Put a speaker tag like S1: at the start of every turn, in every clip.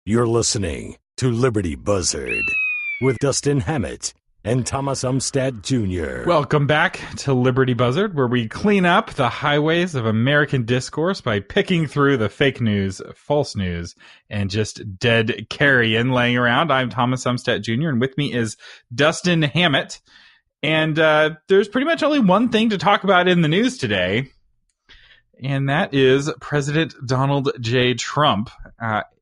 S1: You're listening to Liberty Buzzard with Dustin Hammett and Thomas Umstattd Jr.
S2: Welcome back to Liberty Buzzard, where we clean up the highways of American discourse by picking through the fake news, false news, and just dead carrion laying around. I'm Thomas Umstattd Jr., and with me is Dustin Hammett. And there's pretty much only one thing to talk about in the news today, and that is President Donald J. Trump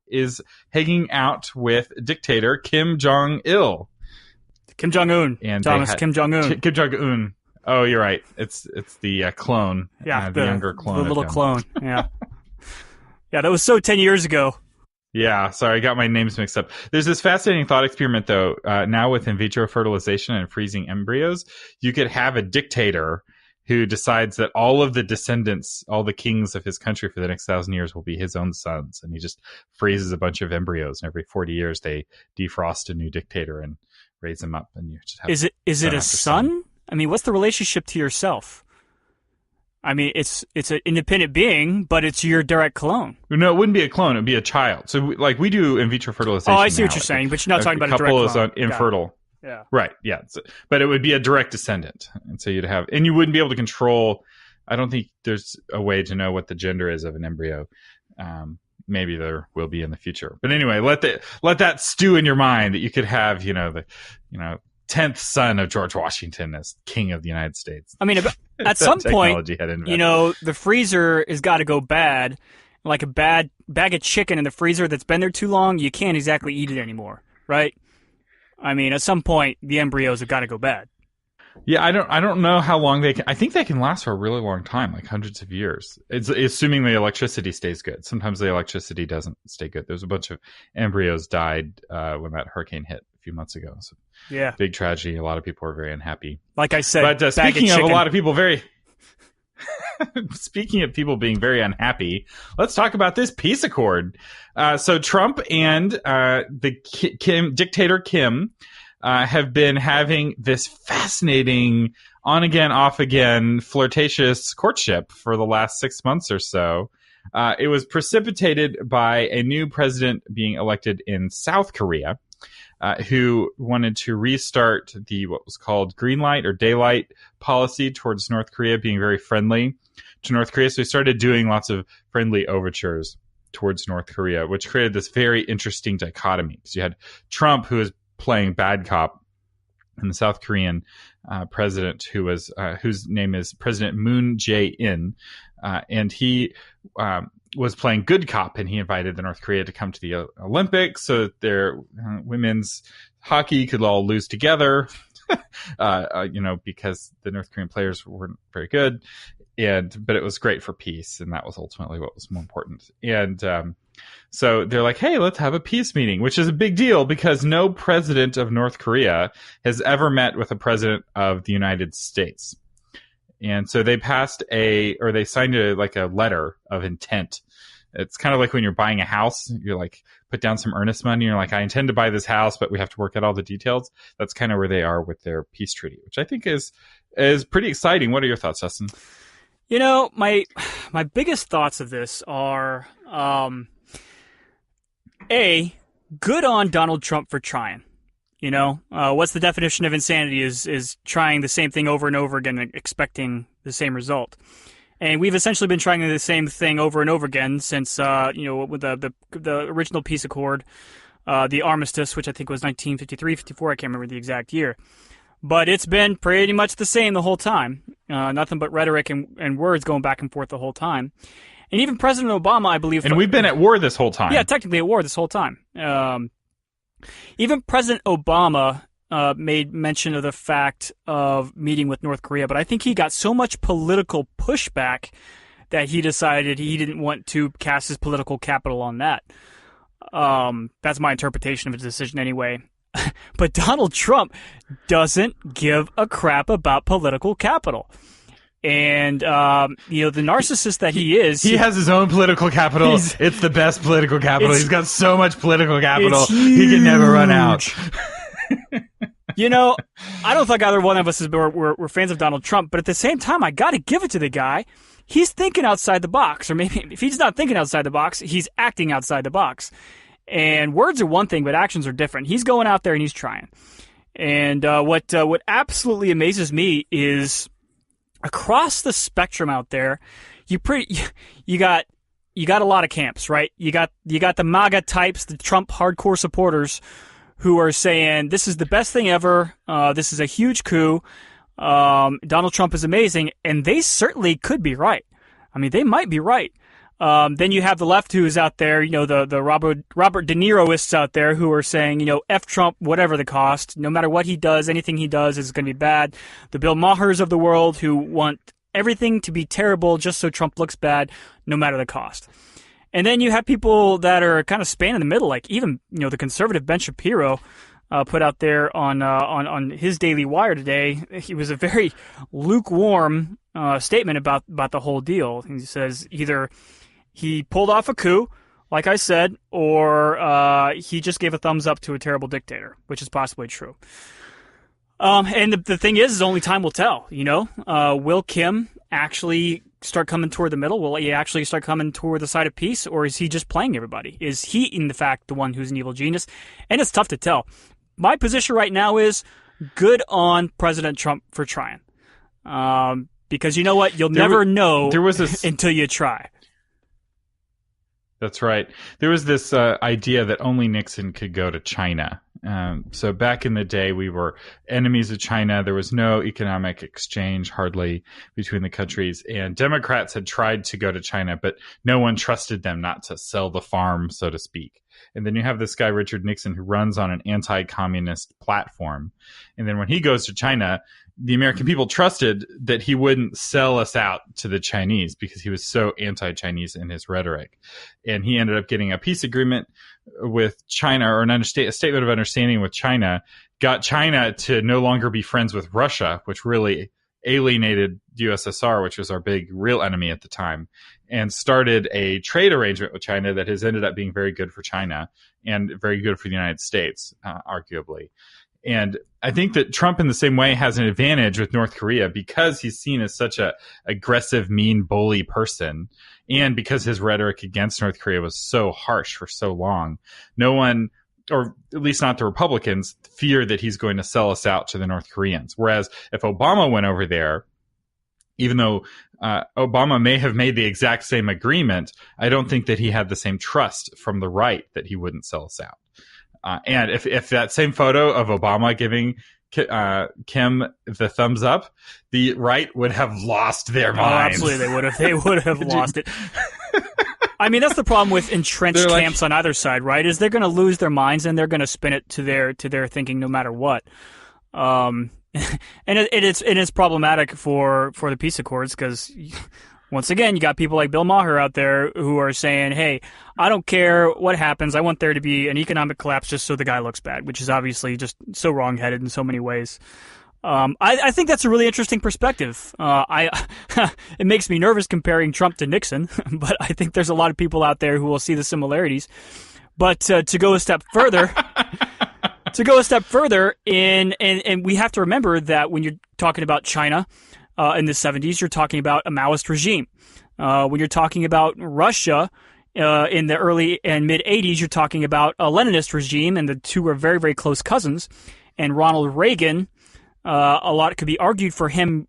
S2: is hanging out with dictator Kim Jong-il.
S3: Kim Jong-un.
S2: And
S3: Thomas, Kim Jong-un.
S2: Kim Jong-un. Oh, you're right. It's the clone.
S3: Yeah,
S2: the younger clone.
S3: The little clone. Yeah. Yeah, that was so 10 years ago.
S2: Yeah, sorry, I got my names mixed up. There's this fascinating thought experiment, though. Now with in vitro fertilization and freezing embryos, you could have a dictator who decides that all of the descendants, all the kings of his country for the next 1,000 years will be his own sons. And he just freezes a bunch of embryos. And every 40 years, they defrost a new dictator and raise him up. And you just have
S3: Is it a son? I mean, what's the relationship to yourself? I mean, it's an independent being, but it's your direct clone.
S2: No, it wouldn't be a clone. It would be a child. So, we do in vitro fertilization.
S3: Oh, I see
S2: now.
S3: what you're saying, but you're not talking about a direct
S2: couple
S3: clone.
S2: is infertile.
S3: Yeah.
S2: Right. Yeah. So, but it would be a direct descendant. And so and you wouldn't be able to control. I don't think there's a way to know what the gender is of an embryo. Maybe there will be in the future. But anyway, let that stew in your mind that you could have, the 10th son of George Washington as king of the United States.
S3: I mean, at some point, the freezer has got to go bad. Like a bad bag of chicken in the freezer that's been there too long, you can't exactly eat it anymore, right? I mean, at some point, the embryos have got to go bad.
S2: Yeah, I don't know how long they can. I think they can last for a really long time, like hundreds of years. It's assuming the electricity stays good. Sometimes the electricity doesn't stay good. There's a bunch of embryos died when that hurricane hit a few months ago. So
S3: yeah,
S2: big tragedy. A lot of people are very unhappy.
S3: Like I said,
S2: but speaking of a lot of people speaking of people being very unhappy, let's talk about this peace accord. So Trump and dictator Kim have been having this fascinating on-again, off-again flirtatious courtship for the last 6 months or so. It was precipitated by a new president being elected in South Korea, who wanted to restart what was called green light or daylight policy towards North Korea, being very friendly to North Korea. So he started doing lots of friendly overtures towards North Korea, which created this very interesting dichotomy. Because you had Trump, who was playing bad cop, and the South Korean president, whose name is President Moon Jae-in, and he was playing good cop, and he invited the North Korea to come to the Olympics so that their women's hockey could all lose together, because the North Korean players weren't very good, but it was great for peace, and that was ultimately what was more important. And so they're like, hey, let's have a peace meeting, which is a big deal because no president of North Korea has ever met with a president of the United States. And so they they signed a letter of intent. It's kind of like when you're buying a house, you're like, put down some earnest money. You're like, I intend to buy this house, but we have to work out all the details. That's kind of where they are with their peace treaty, which I think is pretty exciting. What are your thoughts, Justin?
S3: My biggest thoughts of this are, good on Donald Trump for trying. What's the definition of insanity is trying the same thing over and over again, expecting the same result. And we've essentially been trying the same thing over and over again since, with the original peace accord, the armistice, which I think was 1953, 54, I can't remember the exact year. But it's been pretty much the same the whole time. Nothing but rhetoric and words going back and forth the whole time. And even President Obama, I believe...
S2: And we've been at war this whole time.
S3: Yeah, technically at war this whole time. Even President Obama made mention of the fact of meeting with North Korea, but I think he got so much political pushback that he decided he didn't want to cast his political capital on that. That's my interpretation of his decision anyway. But Donald Trump doesn't give a crap about political capital. And, the narcissist that he is...
S2: He has his own political capital. It's the best political capital. He's got so much political capital. He can never run out.
S3: I don't think either one of us we're fans of Donald Trump, but at the same time, I got to give it to the guy. He's thinking outside the box. Or maybe if he's not thinking outside the box, he's acting outside the box. And words are one thing, but actions are different. He's going out there and he's trying. And what absolutely amazes me is across the spectrum out there, you got a lot of camps, right? You got the MAGA types, the Trump hardcore supporters, who are saying this is the best thing ever. This is a huge coup. Donald Trump is amazing, and they certainly could be right. I mean, they might be right. Then you have the left who is out there, the Robert De Niroists out there who are saying, F Trump, whatever the cost, no matter what he does, anything he does is going to be bad. The Bill Mahers of the world who want everything to be terrible just so Trump looks bad, no matter the cost. And then you have people that are kind of spanning the middle, like even, the conservative Ben Shapiro put out there on his Daily Wire today. He was a very lukewarm statement about the whole deal. He says either he pulled off a coup, like I said, or he just gave a thumbs up to a terrible dictator, which is possibly true. And the thing is only time will tell, Will Kim actually start coming toward the middle? Will he actually start coming toward the side of peace, or is he just playing everybody? Is he, in fact, the one who's an evil genius? And it's tough to tell. My position right now is good on President Trump for trying. Because you know what? You'll never know until you try.
S2: That's right. There was this idea that only Nixon could go to China. So back in the day, we were enemies of China. There was no economic exchange hardly between the countries. And Democrats had tried to go to China, but no one trusted them not to sell the farm, so to speak. And then you have this guy, Richard Nixon, who runs on an anti-communist platform. And then when he goes to China, the American people trusted that he wouldn't sell us out to the Chinese because he was so anti-Chinese in his rhetoric. And he ended up getting a peace agreement with China, or a statement of understanding with China, got China to no longer be friends with Russia, which really alienated USSR, which was our big real enemy at the time, and started a trade arrangement with China that has ended up being very good for China and very good for the United States, arguably. And I think that Trump, in the same way, has an advantage with North Korea because he's seen as such a aggressive, mean, bully person, and because his rhetoric against North Korea was so harsh for so long. No one, or at least not the Republicans, fear that he's going to sell us out to the North Koreans. Whereas if Obama went over there, even though Obama may have made the exact same agreement, I don't think that he had the same trust from the right that he wouldn't sell us out. And if that same photo of Obama giving Kim the thumbs up, the right would have lost their minds.
S3: Absolutely, they would have. They would have lost it. I mean, that's the problem with entrenched camps on either side, right? Is they're going to lose their minds and they're going to spin it to their thinking, no matter what. And it's problematic for the peace accords because, once again, you got people like Bill Maher out there who are saying, hey, I don't care what happens. I want there to be an economic collapse just so the guy looks bad, which is obviously just so wrongheaded in so many ways. I think that's a really interesting perspective. It makes me nervous comparing Trump to Nixon, but I think there's a lot of people out there who will see the similarities. But to go a step further, and we have to remember that when you're talking about China, in the 70s, you're talking about a Maoist regime. When you're talking about Russia in the early and mid-'80s, you're talking about a Leninist regime, and the two were very, very close cousins. And Ronald Reagan, a lot could be argued for him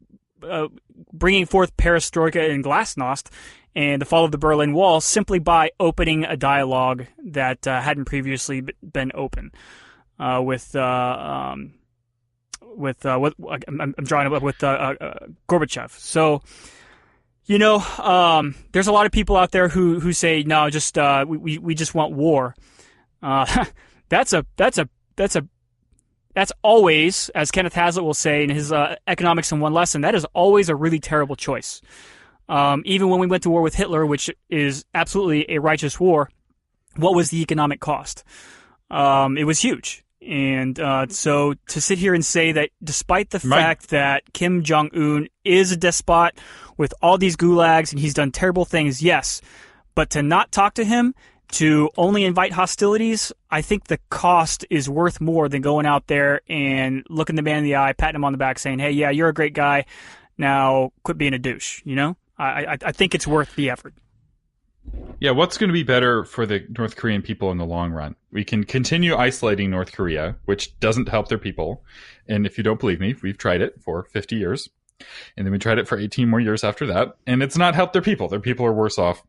S3: bringing forth perestroika and glasnost and the fall of the Berlin Wall simply by opening a dialogue that hadn't previously been open with I'm drawing up with Gorbachev. So, there's a lot of people out there who say no, just we just want war. That's always, as Kenneth Hazlitt will say in his Economics in One Lesson, that is always a really terrible choice. Even when we went to war with Hitler, which is absolutely a righteous war, what was the economic cost? It was huge. And so to sit here and say that despite the fact that Kim Jong-un is a despot with all these gulags and he's done terrible things, yes, but to not talk to him, to only invite hostilities, I think the cost is worth more than going out there and looking the man in the eye, patting him on the back, saying, hey, yeah, you're a great guy. Now quit being a douche, I think it's worth the effort.
S2: Yeah, what's going to be better for the North Korean people in the long run? We can continue isolating North Korea, which doesn't help their people. And if you don't believe me, we've tried it for 50 years. And then we tried it for 18 more years after that. And it's not helped their people. Their people are worse off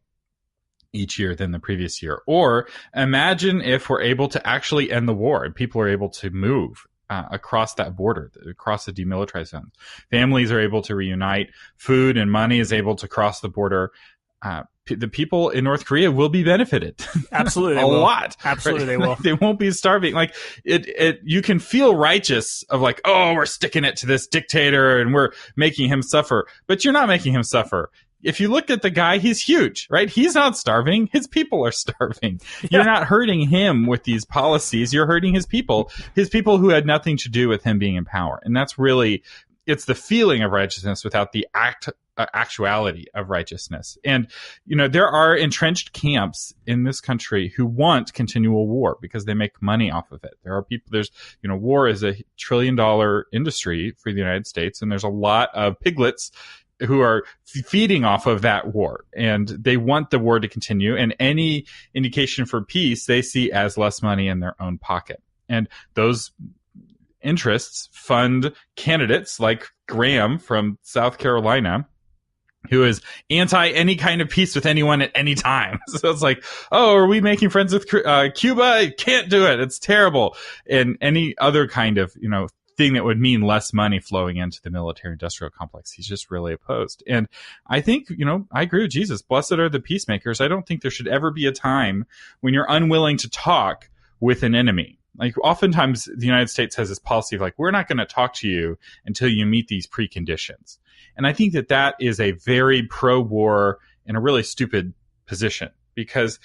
S2: each year than the previous year. Or imagine if we're able to actually end the war and people are able to move across that border, across the demilitarized zones. Families are able to reunite. Food and money is able to cross the border. The people in North Korea will be benefited.
S3: Absolutely.
S2: a lot.
S3: Absolutely,
S2: right?
S3: they will.
S2: They won't be starving. Like you can feel righteous of like, oh, we're sticking it to this dictator and we're making him suffer, but you're not making him suffer. If you look at the guy, he's huge, right? He's not starving. His people are starving. Yeah. You're not hurting him with these policies. You're hurting his people who had nothing to do with him being in power. And that's really, it's the feeling of righteousness without the actuality of righteousness. And, there are entrenched camps in this country who want continual war because they make money off of it. There are people, war is a $1 trillion industry for the United States. And there's a lot of piglets who are feeding off of that war, and they want the war to continue. And any indication for peace, they see as less money in their own pocket. And those interests fund candidates like Graham from South Carolina, who is anti any kind of peace with anyone at any time. So it's like, oh, are we making friends with Cuba? Can't do it. It's terrible. And any other kind of, thing that would mean less money flowing into the military industrial complex. He's just really opposed. And I think, I agree with Jesus. Blessed are the peacemakers. I don't think there should ever be a time when you're unwilling to talk with an enemy. Like oftentimes the United States has this policy of like, we're not going to talk to you until you meet these preconditions. And I think that is a very pro-war and a really stupid position because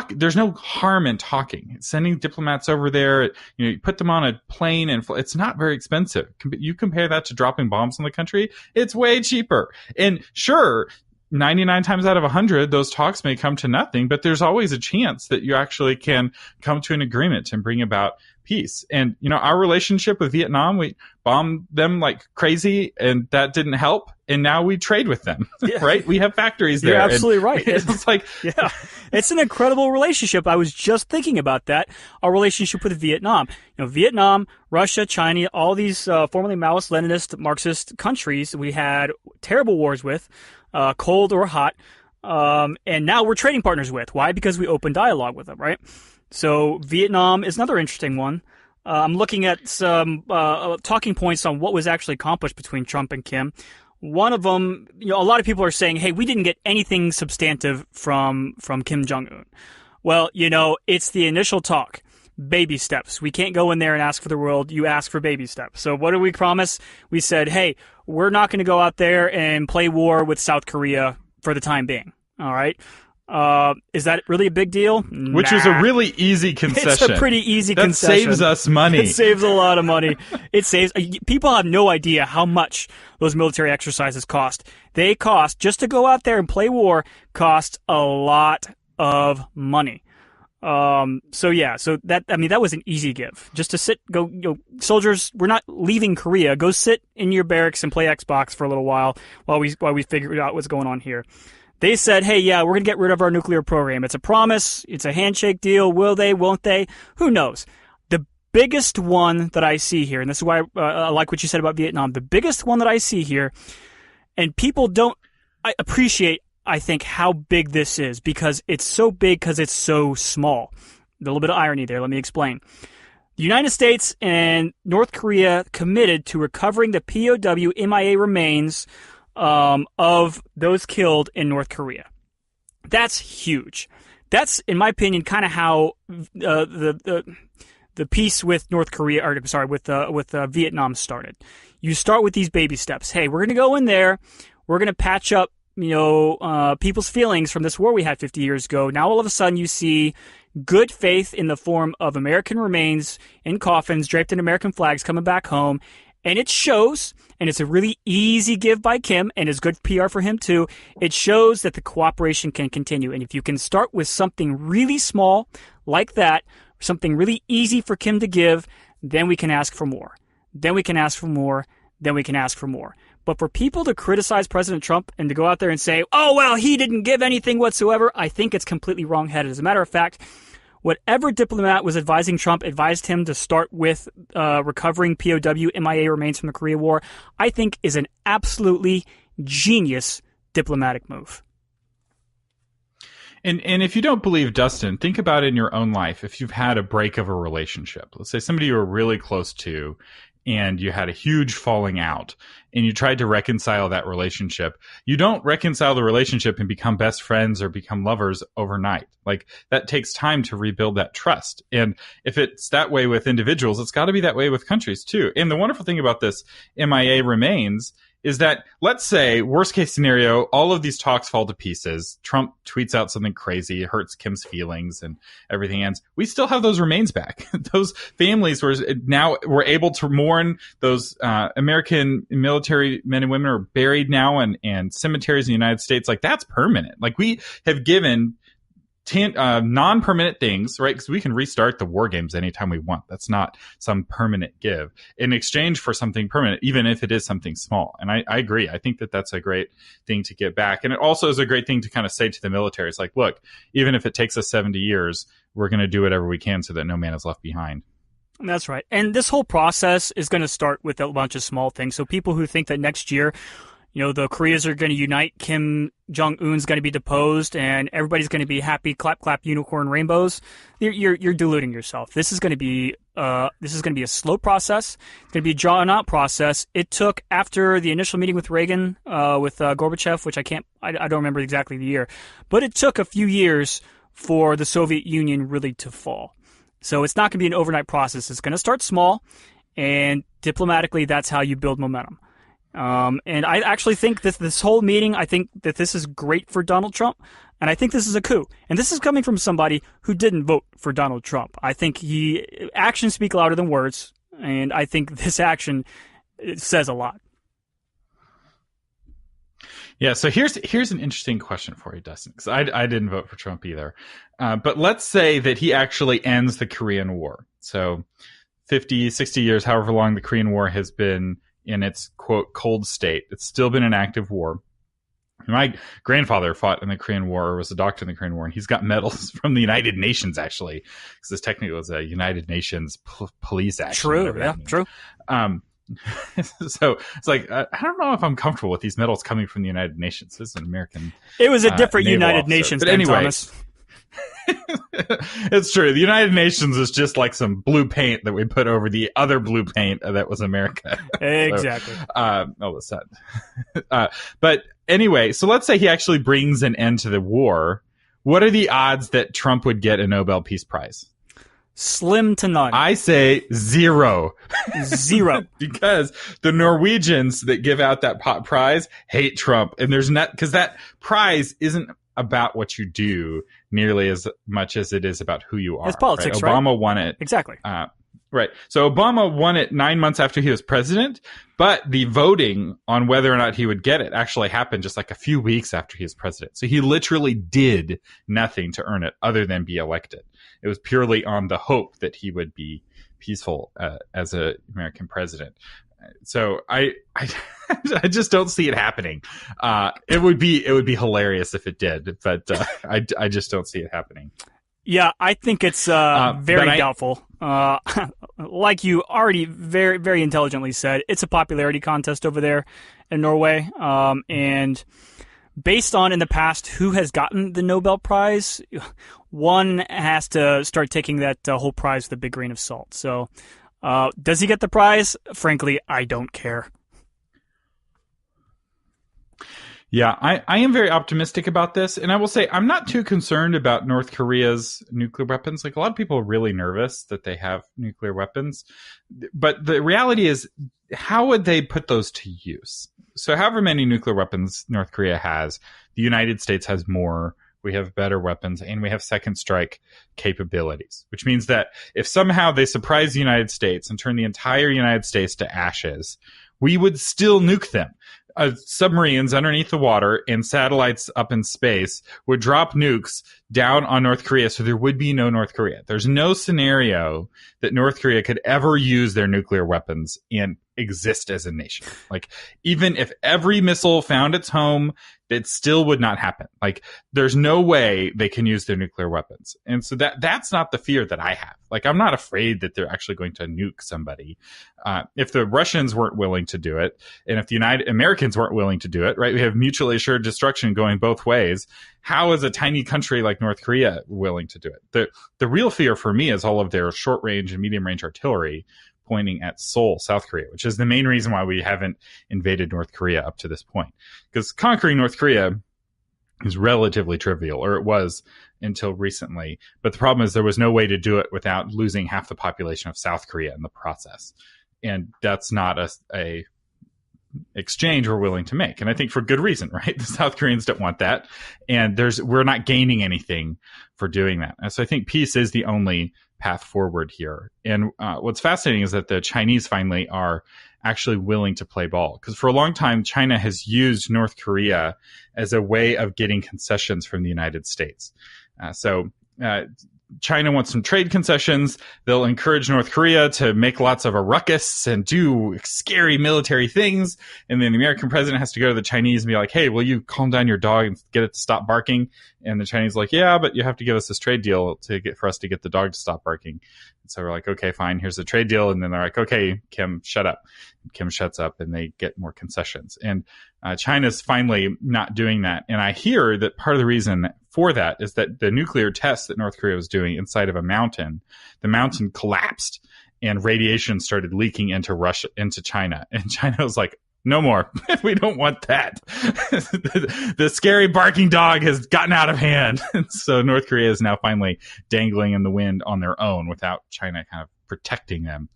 S2: there's no harm in talking. Sending diplomats over there, you put them on a plane and it's not very expensive. You compare that to dropping bombs on the country, it's way cheaper. And sure, 99 times out of 100, those talks may come to nothing, but there's always a chance that you actually can come to an agreement and bring about peace. And, our relationship with Vietnam, we bombed them like crazy and that didn't help. And now we trade with them, right? We have factories there.
S3: You're absolutely right.
S2: It's like,
S3: yeah, it's an incredible relationship. I was just thinking about that. Our relationship with Vietnam, Vietnam, Russia, China, all these formerly Maoist, Leninist, Marxist countries we had terrible wars with, cold or hot. And now we're trading partners with. Why? Because we open dialogue with them, right? So Vietnam is another interesting one. I'm looking at some talking points on what was actually accomplished between Trump and Kim. One of them, a lot of people are saying, hey, we didn't get anything substantive from Kim Jong-un. Well, it's the initial talk. Baby steps. We can't go in there and ask for the world. You ask for baby steps. So what did we promise? We said, hey, we're not going to go out there and play war with South Korea for the time being. All right. Is that really a big deal?
S2: Which is a really easy concession.
S3: It's a pretty easy concession.
S2: That saves us money.
S3: It saves a lot of money. It saves. People have no idea how much those military exercises cost. They cost, just to go out there and play war, cost a lot of money. So that was an easy give. Just to soldiers, we're not leaving Korea. Go sit in your barracks and play Xbox for a little while we figure out what's going on here. They said, hey, yeah, we're going to get rid of our nuclear program. It's a promise. It's a handshake deal. Will they? Won't they? Who knows? The biggest one that I see here, and this is why I like what you said about Vietnam, the biggest one that I see here, and people don't appreciate, I think, how big this is because it's so big because it's so small. A little bit of irony there. Let me explain. The United States and North Korea committed to recovering the POW MIA remains of those killed in North Korea. That's huge. That's, in my opinion, kind of how the peace with North Korea, or sorry, with Vietnam started. You start with these baby steps. Hey, we're going to go in there. We're going to patch up, people's feelings from this war we had 50 years ago. Now all of a sudden you see good faith in the form of American remains in coffins draped in American flags coming back home. And it shows, and it's a really easy give by Kim, and it's good PR for him too. It shows that the cooperation can continue. And if you can start with something really small like that, something really easy for Kim to give, then we can ask for more. Then we can ask for more. Then we can ask for more. But for people to criticize President Trump and to go out there and say, oh, well, he didn't give anything whatsoever, I think it's completely wrong-headed. As a matter of fact, whatever diplomat was advising Trump advised him to start with recovering POW MIA remains from the Korea War, I think is an absolutely genius diplomatic move.
S2: And if you don't believe Dustin, think about it in your own life. If you've had a break of a relationship, let's say somebody you were really close to and you had a huge falling out and you tried to reconcile that relationship, you don't reconcile the relationship and become best friends or become lovers overnight. Like, that takes time to rebuild that trust. And if it's that way with individuals, it's got to be that way with countries too. And the wonderful thing about this MIA remains is that, let's say, worst case scenario, all of these talks fall to pieces. Trump tweets out something crazy, hurts Kim's feelings, and everything ends. We still have those remains back. Those families were able to mourn. Those American military men and women are buried now in cemeteries in the United States. Like, that's permanent. Like, we have given non-permanent things, right? Because we can restart the war games anytime we want. That's not some permanent give in exchange for something permanent, even if it is something small. And I agree. I think that that's a great thing to get back. And it also is a great thing to kind of say to the military. It's like, look, even if it takes us 70 years, we're going to do whatever we can so that no man is left behind.
S3: That's right. And this whole process is going to start with a bunch of small things. So people who think that next year, the Koreas are going to unite, Kim Jong-un's going to be deposed, and everybody's going to be happy, clap, clap, unicorn rainbows. You're deluding yourself. This is going to be a slow process. It's going to be a drawn-out process. It took, after the initial meeting with Reagan, with Gorbachev, which I don't remember exactly the year, but it took a few years for the Soviet Union really to fall. So it's not going to be an overnight process. It's going to start small, and diplomatically, that's how you build momentum. And I actually think that this whole meeting, I think that this is great for Donald Trump, and I think this is a coup. And this is coming from somebody who didn't vote for Donald Trump. I think actions speak louder than words, and I think this action says a lot.
S2: Yeah, so here's an interesting question for you, Dustin, because I didn't vote for Trump either. But let's say that he actually ends the Korean War. So 50, 60 years, however long the Korean War has been in its, quote, cold state. It's still been an active war. My grandfather fought in the Korean War, or was a doctor in the Korean War, and he's got medals from the United Nations, actually, because this technically was a United Nations police action.
S3: True, yeah, true.
S2: So it's like, I don't know if I'm comfortable with these medals coming from the United Nations. This is an American.
S3: It was a different United
S2: officer.
S3: Nations,
S2: but anyway,
S3: Thomas.
S2: It's true. The United Nations is just like some blue paint that we put over the other blue paint that was America.
S3: Exactly.
S2: So, all of a sudden. But anyway, so let's say he actually brings an end to the war. What are the odds that Trump would get a Nobel Peace Prize?
S3: Slim to none.
S2: I say 0.
S3: 0.
S2: Because the Norwegians that give out that prize hate Trump. And there's not, because that prize isn't about what you do nearly as much as it is about who you are.
S3: It's politics, right?
S2: Obama won it.
S3: Exactly.
S2: Right. So Obama won it 9 months after he was president, but the voting on whether or not he would get it actually happened just like a few weeks after he was president. So he literally did nothing to earn it other than be elected. It was purely on the hope that he would be peaceful as an American president. So I just don't see it happening. It would be hilarious if it did, but I just don't see it happening.
S3: Yeah, I think it's very doubtful. Like you already very, very intelligently said, it's a popularity contest over there in Norway. And based on in the past who has gotten the Nobel Prize, one has to start taking that whole prize with a big grain of salt. So does he get the prize? Frankly, I don't care.
S2: Yeah, I am very optimistic about this. And I will say I'm not too concerned about North Korea's nuclear weapons. Like, a lot of people are really nervous that they have nuclear weapons. But the reality is, how would they put those to use? So however many nuclear weapons North Korea has, the United States has more. We have better weapons, and we have second strike capabilities, which means that if somehow they surprise the United States and turn the entire United States to ashes, we would still nuke them. Submarines underneath the water and satellites up in space would drop nukes down on North Korea, so there would be no North Korea. There's no scenario that North Korea could ever use their nuclear weapons, and exist as a nation. Like, even if every missile found its home, it still would not happen. Like, there's no way they can use their nuclear weapons. And so that's not the fear that I have. Like, I'm not afraid that they're actually going to nuke somebody. If the Russians weren't willing to do it, and if the United Americans weren't willing to do it, right? We have mutually assured destruction going both ways. How is a tiny country like North Korea willing to do it? The real fear for me is all of their short range and medium range artillery pointing at Seoul, South Korea, which is the main reason why we haven't invaded North Korea up to this point. Because conquering North Korea is relatively trivial, or it was until recently. But the problem is there was no way to do it without losing half the population of South Korea in the process. And that's not a exchange we're willing to make. And I think for good reason, right? The South Koreans don't want that. And we're not gaining anything for doing that. And so I think peace is the only path forward here. And what's fascinating is that the Chinese finally are actually willing to play ball. Because for a long time, China has used North Korea as a way of getting concessions from the United States. China wants some trade concessions. They'll encourage North Korea to make lots of a ruckus and do scary military things. And then the American president has to go to the Chinese and be like, hey, will you calm down your dog and get it to stop barking? And the Chinese are like, yeah, but you have to give us this trade deal for us to get the dog to stop barking. And so we're like, okay, fine, here's the trade deal. And then they're like, okay, Kim, shut up. And Kim shuts up and they get more concessions. And China's finally not doing that. And I hear that part of the reason for that is that the nuclear test that North Korea was doing inside of a mountain, the mountain collapsed and radiation started leaking into China. And China was like, no more. We don't want that. The scary barking dog has gotten out of hand. And so North Korea is now finally dangling in the wind on their own without China kind of protecting them.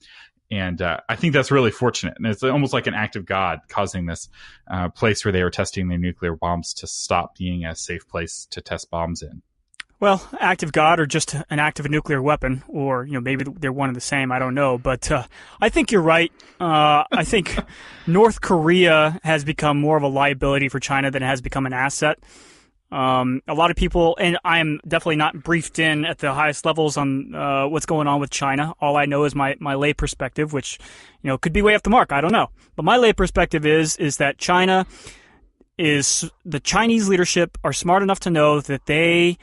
S2: And I think that's really fortunate. And it's almost like an act of God causing this place where they were testing their nuclear bombs to stop being a safe place to test bombs in.
S3: Well, act of God or just an act of a nuclear weapon, or maybe they're one and the same. I don't know. But I think you're right. I think North Korea has become more of a liability for China than it has become an asset. A lot of people, and I am definitely not briefed in at the highest levels on what's going on with China. All I know is my lay perspective, which could be way off the mark. I don't know, but my lay perspective is that the Chinese leadership are smart enough to know that they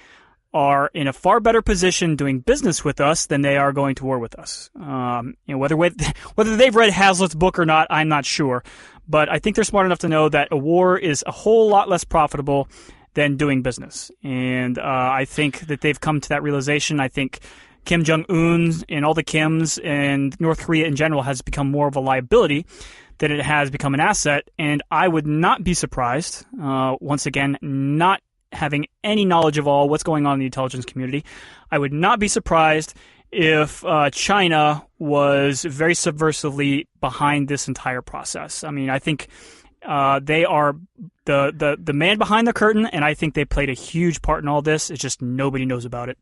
S3: are in a far better position doing business with us than they are going to war with us. Whether they've read Hazlitt's book or not, I'm not sure, but I think they're smart enough to know that a war is a whole lot less profitable than doing business. And I think that they've come to that realization. I think Kim Jong-un and all the Kims and North Korea in general has become more of a liability than it has become an asset. And I would not be surprised, once again, not having any knowledge of all what's going on in the intelligence community, I would not be surprised if China was very subversively behind this entire process. I mean, I think they are the man behind the curtain, and I think they played a huge part in all this. It's just nobody knows about it.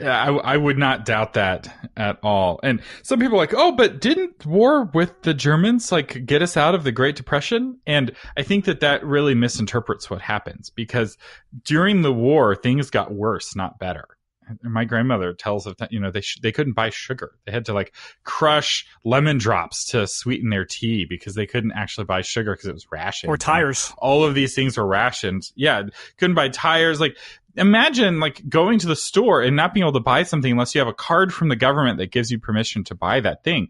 S2: I would not doubt that at all. And some people are like, oh, but didn't war with the Germans get us out of the Great Depression? And I think that really misinterprets what happens, because during the war, things got worse, not better. My grandmother tells of that, they couldn't buy sugar. They had to crush lemon drops to sweeten their tea because they couldn't actually buy sugar because it was rationed.
S3: Or tires.
S2: All of these things were rationed. Yeah. Couldn't buy tires. Imagine going to the store and not being able to buy something unless you have a card from the government that gives you permission to buy that thing.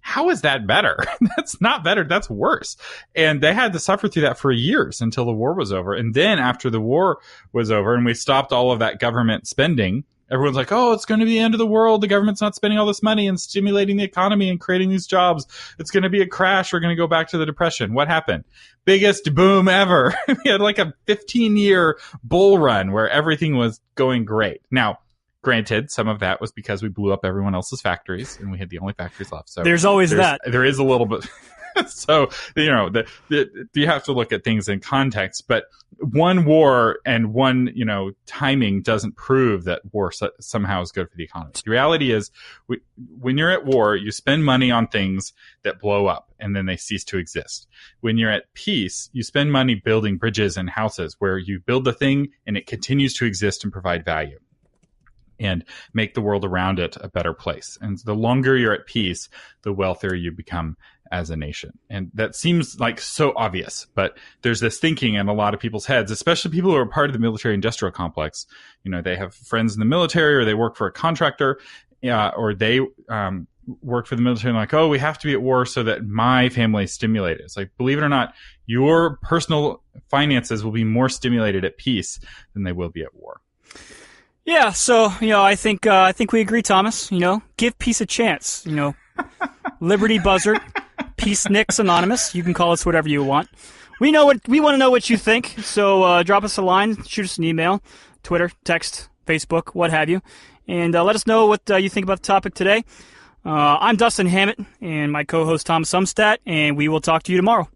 S2: How is that better? That's not better. That's worse. And they had to suffer through that for years until the war was over. And then after the war was over and we stopped all of that government spending, everyone's like, oh, it's going to be the end of the world. The government's not spending all this money and stimulating the economy and creating these jobs. It's going to be a crash. We're going to go back to the Depression. What happened? Biggest boom ever. We had a 15-year bull run where everything was going great. Now, granted, some of that was because we blew up everyone else's factories and we had the only factories left. So
S3: there's always that.
S2: There is a little bit. So, you have to look at things in context, but one war and one, timing doesn't prove that war somehow is good for the economy. The reality is when you're at war, you spend money on things that blow up and then they cease to exist. When you're at peace, you spend money building bridges and houses where you build the thing and it continues to exist and provide value. and make the world around it a better place. And the longer you're at peace, the wealthier you become as a nation. And that seems like so obvious, but there's this thinking in a lot of people's heads, especially people who are part of the military industrial complex. You know, they have friends in the military, or they work for a contractor, or they work for the military, and like, oh, we have to be at war so that my family is stimulated. It's like, believe it or not, your personal finances will be more stimulated at peace than they will be at war.
S3: Yeah, so, I think we agree, Thomas. Give peace a chance. Liberty Buzzard, Peace Nicks Anonymous. You can call us whatever you want. We want to know what you think. So drop us a line, shoot us an email, Twitter, text, Facebook, what have you, and let us know what you think about the topic today. I'm Dustin Hammett, and my co-host Thomas Umstadt, and we will talk to you tomorrow.